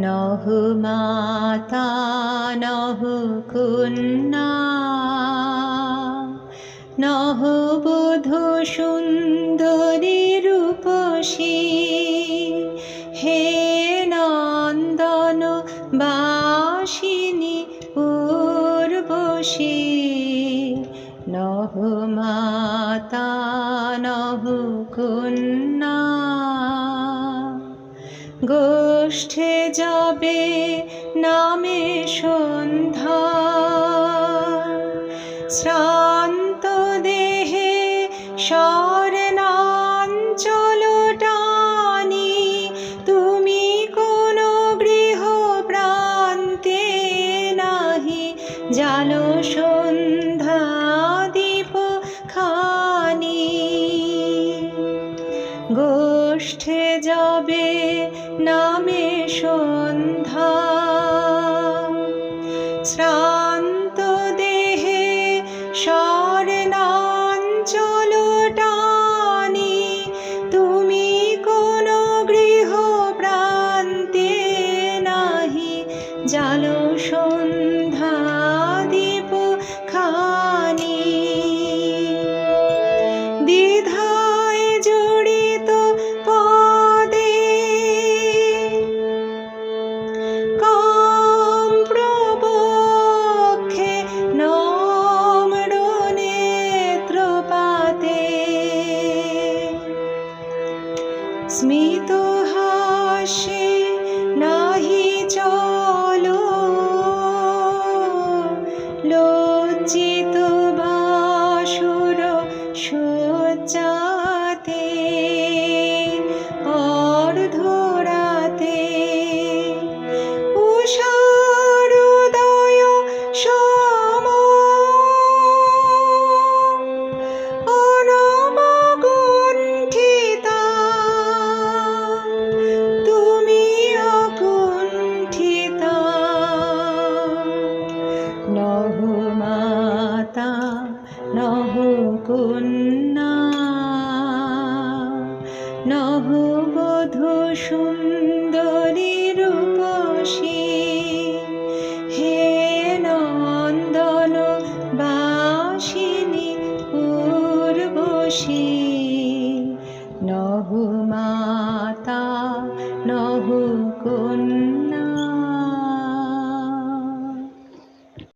নহু মাতা নহু কন্যা, নহু বধূ সুন্দরী রূপসী, হে নন্দন বাসিনী উর্বশী। নহু মাতা নহু কন্যা, গোষ্ঠে যাবে নামে সন্ধ্যা, শ্রান্ত দেহে স্বর্ণাঞ্চল টানি, তুমি কোন গৃহ প্রান্তে নাহি জালো সন্ধ্যা দীপ খানি। গোষ্ঠে যাবে নামে সন্ধ্যা, শ্রান্ত দেহে স্বর্ণাঞ্চল টানি, তুমি কোন গৃহ প্রান্তে নাহি জালো সন্ধ্যা দীপ খানি। দ্বিধায় জড়িত পদে কম্প্রবক্ষে নম্র নেত্রপাতে, স্মিত হাস্যে নাহি চলো, লজ্জিত বাসুর শয্যাতে, অর্ধরাতে উষারোদয় সম অনবগুণ্ঠিতা, তুমি অকুণ্ঠিতা। নহু মাতা নহু কন্যা, নহু বধূ সুন্দরী